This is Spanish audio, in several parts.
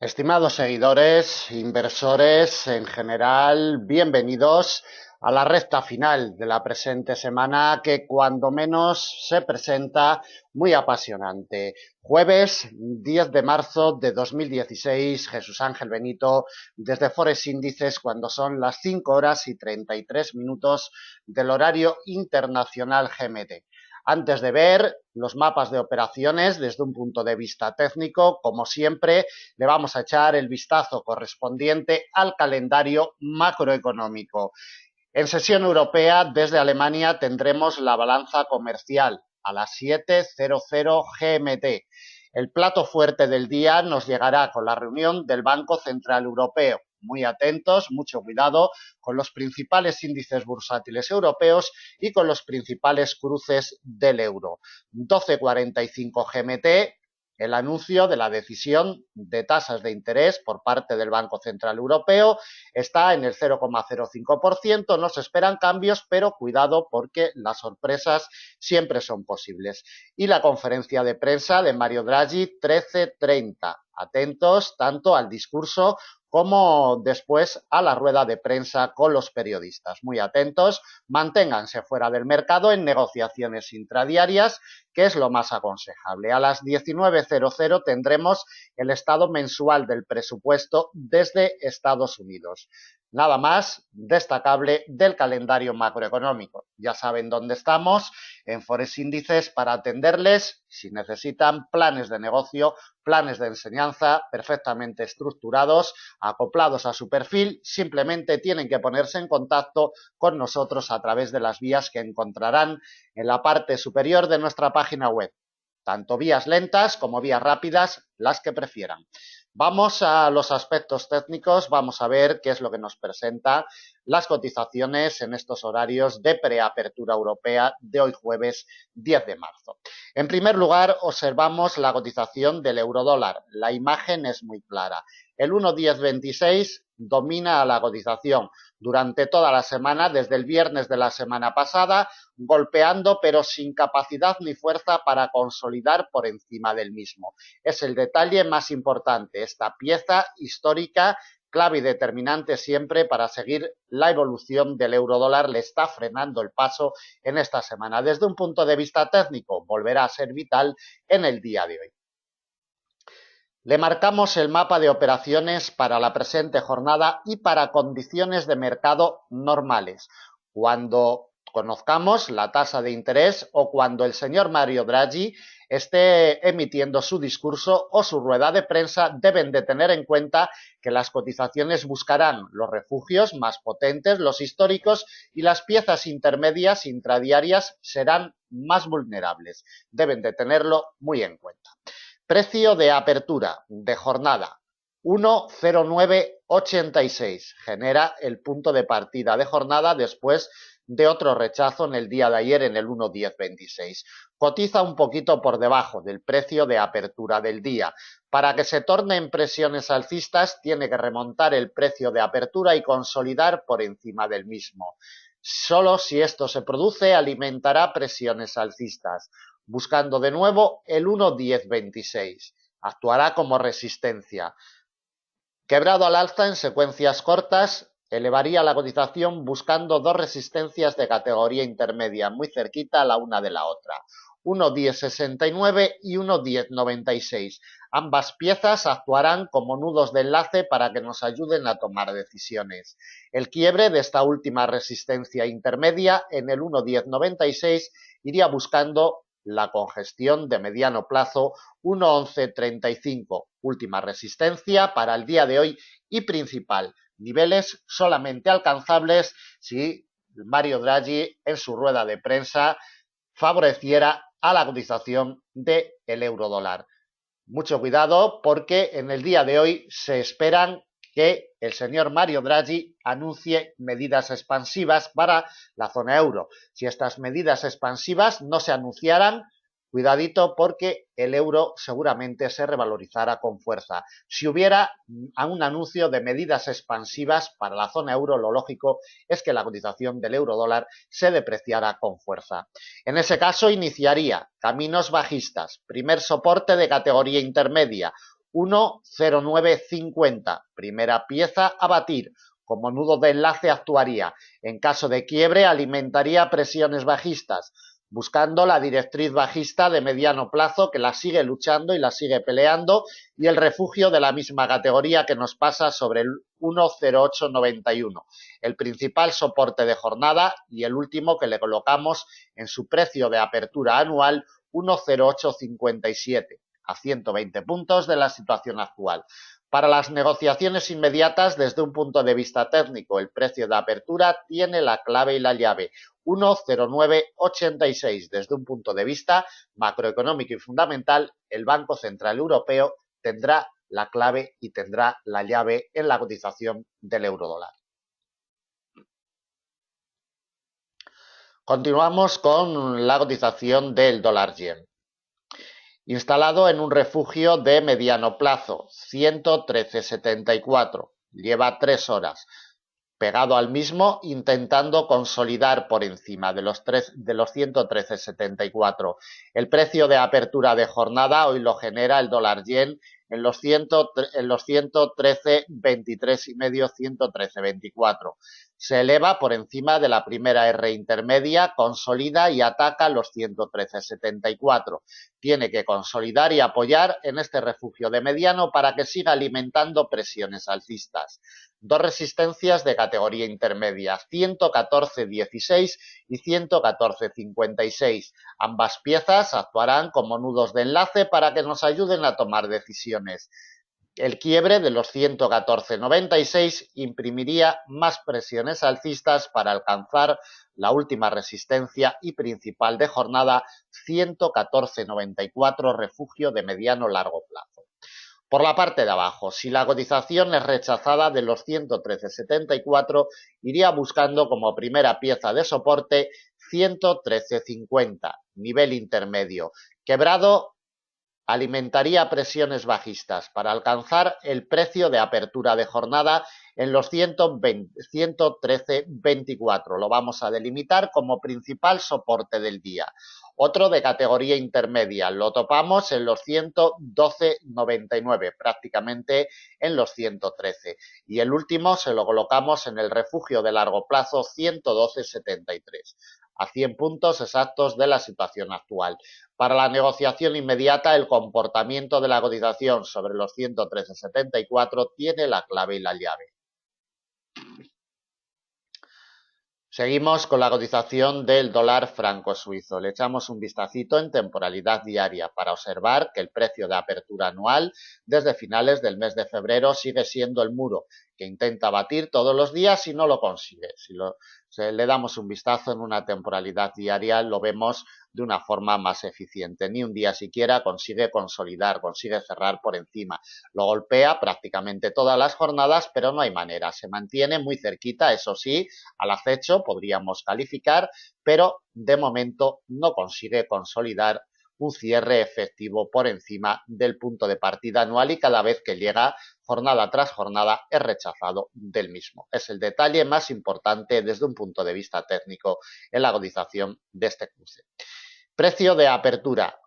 Estimados seguidores, inversores en general, bienvenidos a la recta final de la presente semana que cuando menos se presenta muy apasionante. Jueves 10 de marzo de 2016, Jesús Ángel Benito desde Forex Índices cuando son las 5 horas y 33 minutos del horario internacional GMT. Antes de ver los mapas de operaciones desde un punto de vista técnico, como siempre, le vamos a echar el vistazo correspondiente al calendario macroeconómico. En sesión europea, desde Alemania, tendremos la balanza comercial a las 7:00 GMT. El plato fuerte del día nos llegará con la reunión del Banco Central Europeo. Muy atentos, mucho cuidado con los principales índices bursátiles europeos y con los principales cruces del euro. 12:45 GMT, el anuncio de la decisión de tasas de interés por parte del Banco Central Europeo está en el 0,05%, no se esperan cambios, pero cuidado porque las sorpresas siempre son posibles. Y la conferencia de prensa de Mario Draghi, 13:30. Atentos tanto al discurso como después a la rueda de prensa con los periodistas. Muy atentos, manténganse fuera del mercado en negociaciones intradiarias, que es lo más aconsejable. A las 19:00 tendremos el estado mensual del presupuesto desde Estados Unidos. Nada más destacable del calendario macroeconómico. Ya saben dónde estamos, en Forex Índices, para atenderles si necesitan planes de negocio, planes de enseñanza perfectamente estructurados, acoplados a su perfil. Simplemente tienen que ponerse en contacto con nosotros a través de las vías que encontrarán en la parte superior de nuestra página web. Tanto vías lentas como vías rápidas, las que prefieran. Vamos a los aspectos técnicos, vamos a ver qué es lo que nos presenta las cotizaciones en estos horarios de preapertura europea de hoy jueves 10 de marzo. En primer lugar, observamos la cotización del eurodólar. La imagen es muy clara. El 1,1026 domina a la cotización durante toda la semana, desde el viernes de la semana pasada, golpeando pero sin capacidad ni fuerza para consolidar por encima del mismo. Es el detalle más importante, esta pieza histórica, clave y determinante siempre para seguir la evolución del eurodólar, le está frenando el paso en esta semana. Desde un punto de vista técnico, volverá a ser vital en el día de hoy. Le marcamos el mapa de operaciones para la presente jornada y para condiciones de mercado normales, cuando conozcamos la tasa de interés o cuando el señor Mario Draghi esté emitiendo su discurso o su rueda de prensa. Deben de tener en cuenta que las cotizaciones buscarán los refugios más potentes, los históricos, y las piezas intermedias intradiarias serán más vulnerables. Deben de tenerlo muy en cuenta. Precio de apertura de jornada 1,0986. Genera el punto de partida de jornada después de otro rechazo en el día de ayer en el 1,1026. Cotiza un poquito por debajo del precio de apertura del día. Para que se torne en presiones alcistas, tiene que remontar el precio de apertura y consolidar por encima del mismo. Solo si esto se produce, alimentará presiones alcistas, buscando de nuevo el 1,1026. Actuará como resistencia. Quebrado al alza en secuencias cortas, elevaría la cotización buscando dos resistencias de categoría intermedia, muy cerquita la una de la otra. 1,1069 y 1,1096. Ambas piezas actuarán como nudos de enlace para que nos ayuden a tomar decisiones. El quiebre de esta última resistencia intermedia en el 1,1096 iría buscando la congestión de mediano plazo 1,1135, última resistencia para el día de hoy y principal, niveles solamente alcanzables si Mario Draghi en su rueda de prensa favoreciera a la cotización del eurodólar. Mucho cuidado porque en el día de hoy se esperan que el señor Mario Draghi anuncie medidas expansivas para la zona euro. Si estas medidas expansivas no se anunciaran, cuidadito porque el euro seguramente se revalorizará con fuerza. Si hubiera un anuncio de medidas expansivas para la zona euro, lo lógico es que la cotización del eurodólar se depreciara con fuerza. En ese caso iniciaría caminos bajistas, primer soporte de categoría intermedia, 1,0950. Primera pieza a batir. Como nudo de enlace actuaría. En caso de quiebre alimentaría presiones bajistas, buscando la directriz bajista de mediano plazo que la sigue luchando y la sigue peleando, y el refugio de la misma categoría que nos pasa sobre el 1,0891, el principal soporte de jornada y el último que le colocamos en su precio de apertura anual 1,0857, a 120 puntos de la situación actual. Para las negociaciones inmediatas, desde un punto de vista técnico, el precio de apertura tiene la clave y la llave 1,0986. Desde un punto de vista macroeconómico y fundamental, el Banco Central Europeo tendrá la clave y tendrá la llave en la cotización del eurodólar. Continuamos con la cotización del dólar yen. Instalado en un refugio de mediano plazo, 113,74, lleva 3 horas, pegado al mismo, intentando consolidar por encima de los 113,74. El precio de apertura de jornada hoy lo genera el dólar yen en los 113,23 y medio, 113,24. Se eleva por encima de la primera R intermedia, consolida y ataca los 113,74. Tiene que consolidar y apoyar en este refugio de mediano para que siga alimentando presiones alcistas. Dos resistencias de categoría intermedia, 114,16 y 114,56. Ambas piezas actuarán como nudos de enlace para que nos ayuden a tomar decisiones. El quiebre de los 114,96 imprimiría más presiones alcistas para alcanzar la última resistencia y principal de jornada, 114,94, refugio de mediano largo plazo. Por la parte de abajo, si la cotización es rechazada de los 113,74, iría buscando como primera pieza de soporte 113,50, nivel intermedio. Quebrado, alimentaría presiones bajistas para alcanzar el precio de apertura de jornada en los 113,24. Lo vamos a delimitar como principal soporte del día. Otro de categoría intermedia, lo topamos en los 112,99, prácticamente en los 113. Y el último se lo colocamos en el refugio de largo plazo, 112,73, a 100 puntos exactos de la situación actual. Para la negociación inmediata, el comportamiento de la cotización sobre los 113,74 tiene la clave y la llave. Seguimos con la cotización del dólar franco suizo. Le echamos un vistacito en temporalidad diaria para observar que el precio de apertura anual desde finales del mes de febrero sigue siendo el muro que intenta batir todos los días y no lo consigue. Si le damos un vistazo en una temporalidad diaria, lo vemos de una forma más eficiente. Ni un día siquiera consigue consolidar, consigue cerrar por encima. Lo golpea prácticamente todas las jornadas, pero no hay manera. Se mantiene muy cerquita, eso sí, al acecho podríamos calificar, pero de momento no consigue consolidar un cierre efectivo por encima del punto de partida anual y cada vez que llega jornada tras jornada es rechazado del mismo. Es el detalle más importante desde un punto de vista técnico en la cotización de este cruce. Precio de apertura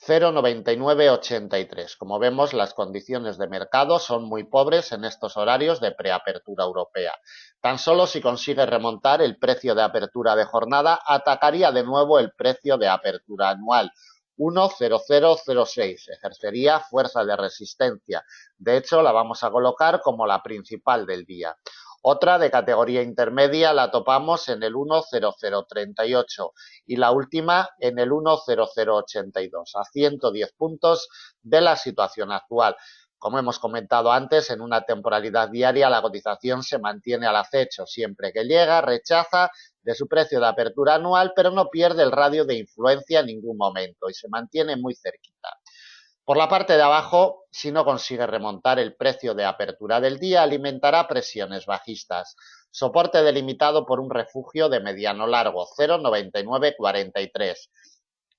0,9983. Como vemos, las condiciones de mercado son muy pobres en estos horarios de preapertura europea. Tan solo si consigue remontar el precio de apertura de jornada, atacaría de nuevo el precio de apertura anual, 1,0006. Ejercería fuerza de resistencia. De hecho, la vamos a colocar como la principal del día. Otra de categoría intermedia la topamos en el 1,0038 y la última en el 1,0082, a 110 puntos de la situación actual. Como hemos comentado antes, en una temporalidad diaria la cotización se mantiene al acecho. Siempre que llega, rechaza de su precio de apertura anual, pero no pierde el radio de influencia en ningún momento y se mantiene muy cerquita. Por la parte de abajo, si no consigue remontar el precio de apertura del día, alimentará presiones bajistas. Soporte delimitado por un refugio de mediano largo, 0,9943.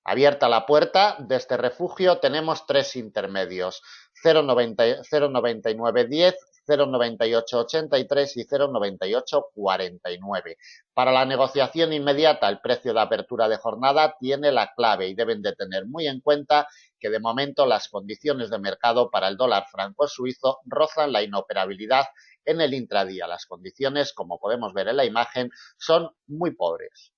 Abierta la puerta de este refugio tenemos tres intermedios, 0,9910, 0,9883 y 0,9849. Para la negociación inmediata, el precio de apertura de jornada tiene la clave y deben de tener muy en cuenta que de momento las condiciones de mercado para el dólar franco suizo rozan la inoperabilidad en el intradía. Las condiciones, como podemos ver en la imagen, son muy pobres.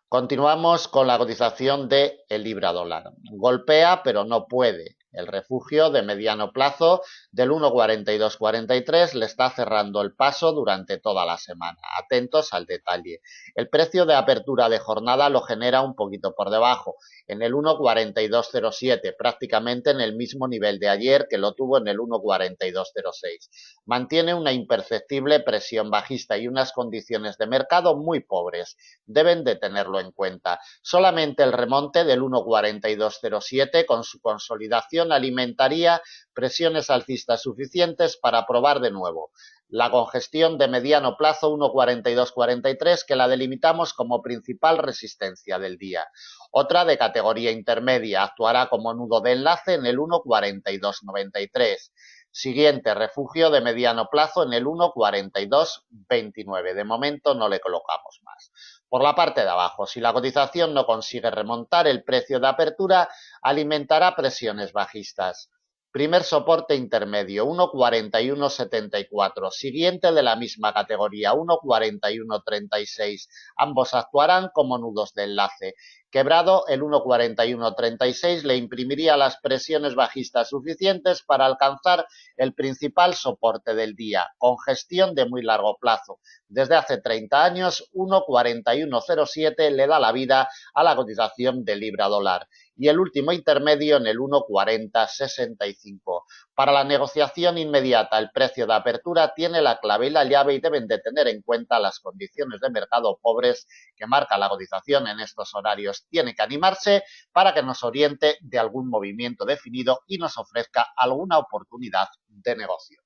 Continuamos con la cotización del libra dólar. Golpea, pero no puede. El refugio de mediano plazo del 1,4243 le está cerrando el paso durante toda la semana. Atentos al detalle. El precio de apertura de jornada lo genera un poquito por debajo, en el 1,4207, prácticamente en el mismo nivel de ayer, que lo tuvo en el 1,4206. Mantiene una imperceptible presión bajista y unas condiciones de mercado muy pobres. Deben de tenerlo en cuenta. Solamente el remonte del 1,4207 con su consolidación alimentaría presiones alcistas suficientes para probar de nuevo. La congestión de mediano plazo 1,4243 que la delimitamos como principal resistencia del día. Otra de categoría intermedia actuará como nudo de enlace en el 1,4293. Siguiente refugio de mediano plazo en el 1,4229. De momento no le colocamos más. Por la parte de abajo, si la cotización no consigue remontar el precio de apertura, alimentará presiones bajistas. Primer soporte intermedio, 1,4174. Siguiente de la misma categoría, 1,4136. Ambos actuarán como nudos de enlace. Quebrado el 1,4136 le imprimiría las presiones bajistas suficientes para alcanzar el principal soporte del día, congestión de muy largo plazo. Desde hace 30 años, 1,4107 le da la vida a la cotización de libra dólar y el último intermedio en el 1,4065. Para la negociación inmediata, el precio de apertura tiene la clave y la llave y deben de tener en cuenta las condiciones de mercado pobres que marca la cotización en estos horarios. Tiene que animarse para que nos oriente de algún movimiento definido y nos ofrezca alguna oportunidad de negocio.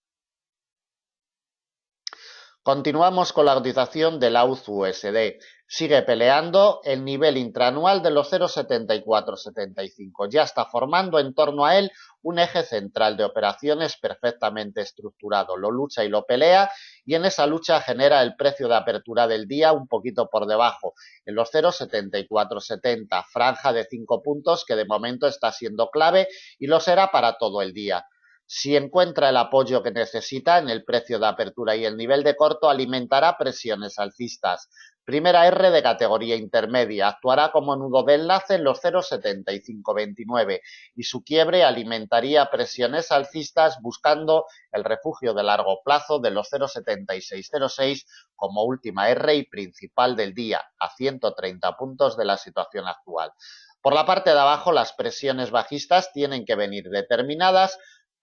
Continuamos con la cotización del AUD-USD. Sigue peleando el nivel intraanual de los 0,7475. Ya está formando en torno a él un eje central de operaciones perfectamente estructurado. Lo lucha y lo pelea y en esa lucha genera el precio de apertura del día un poquito por debajo, en los 0,7470, franja de 5 puntos que de momento está siendo clave y lo será para todo el día. Si encuentra el apoyo que necesita en el precio de apertura y el nivel de corto, alimentará presiones alcistas. Primera R de categoría intermedia, actuará como nudo de enlace en los 0,7529 y su quiebre alimentaría presiones alcistas buscando el refugio de largo plazo de los 0,7606 como última R y principal del día, a 130 puntos de la situación actual. Por la parte de abajo, las presiones bajistas tienen que venir determinadas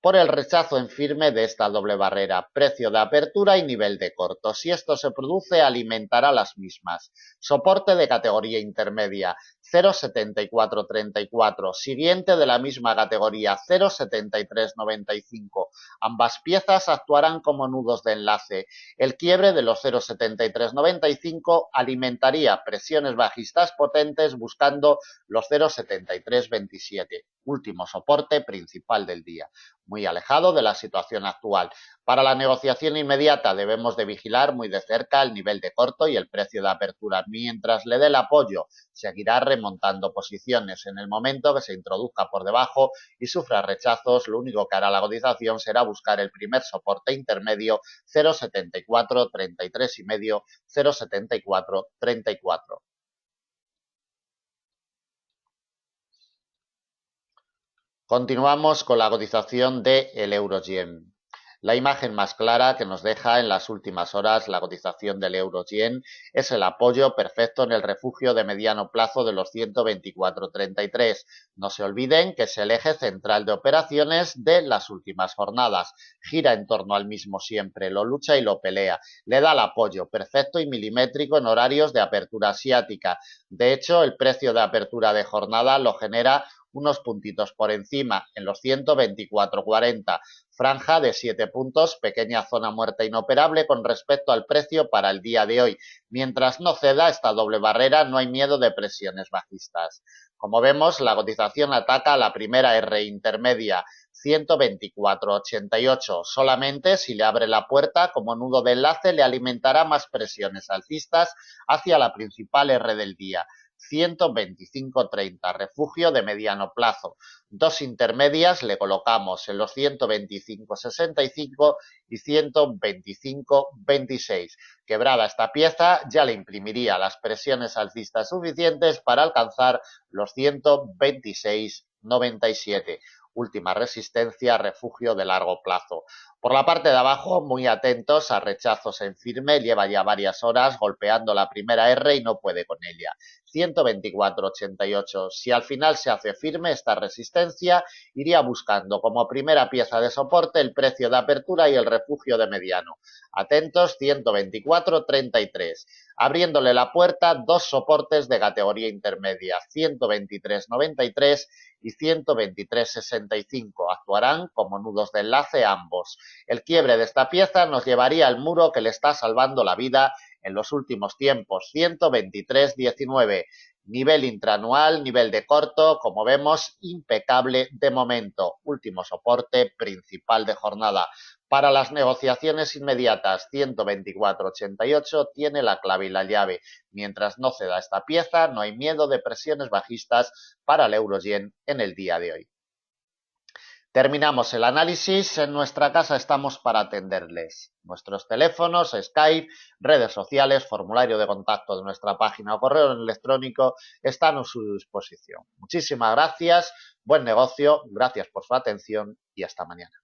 por el rechazo en firme de esta doble barrera, precio de apertura y nivel de corto. Si esto se produce, alimentará las mismas. Soporte de categoría intermedia, 0,7434. Siguiente de la misma categoría, 0,7395. Ambas piezas actuarán como nudos de enlace. El quiebre de los 0,7395 alimentaría presiones bajistas potentes buscando los 0,7327. Último soporte principal del día, muy alejado de la situación actual. Para la negociación inmediata debemos de vigilar muy de cerca el nivel de corto y el precio de apertura. Mientras le dé el apoyo, seguirá remontando posiciones. En el momento que se introduzca por debajo y sufra rechazos, lo único que hará la cotización será buscar el primer soporte intermedio 0,7433,5, 0,7434. Continuamos con la cotización del euro-yen. La imagen más clara que nos deja en las últimas horas la cotización del euro-yen es el apoyo perfecto en el refugio de mediano plazo de los 124.33. No se olviden que es el eje central de operaciones de las últimas jornadas. Gira en torno al mismo siempre, lo lucha y lo pelea. Le da el apoyo perfecto y milimétrico en horarios de apertura asiática. De hecho, el precio de apertura de jornada lo genera unos puntitos por encima, en los 124,40, franja de 7 puntos, pequeña zona muerta inoperable con respecto al precio para el día de hoy. Mientras no ceda esta doble barrera, no hay miedo de presiones bajistas. Como vemos, la cotización ataca a la primera R intermedia, 124,88. Solamente si le abre la puerta como nudo de enlace le alimentará más presiones alcistas hacia la principal R del día. 125,30, refugio de mediano plazo. Dos intermedias le colocamos en los 125,65 y 125,26. Quebrada esta pieza, ya le imprimiría las presiones alcistas suficientes para alcanzar los 126,97. Última resistencia, refugio de largo plazo. Por la parte de abajo, muy atentos a rechazos en firme, lleva ya varias horas golpeando la primera R y no puede con ella. 124,88. Si al final se hace firme esta resistencia, iría buscando como primera pieza de soporte el precio de apertura y el refugio de mediano. Atentos, 124,33. Abriéndole la puerta, dos soportes de categoría intermedia, 123,93 y 123,65. Actuarán como nudos de enlace ambos. El quiebre de esta pieza nos llevaría al muro que le está salvando la vida en los últimos tiempos, 123,19. Nivel intraanual, nivel de corto, como vemos, impecable de momento. Último soporte principal de jornada. Para las negociaciones inmediatas, 124,88 tiene la clave y la llave. Mientras no ceda esta pieza, no hay miedo de presiones bajistas para el euro-yen en el día de hoy. Terminamos el análisis. En nuestra casa estamos para atenderles. Nuestros teléfonos, Skype, redes sociales, formulario de contacto de nuestra página o correo electrónico están a su disposición. Muchísimas gracias, buen negocio, gracias por su atención y hasta mañana.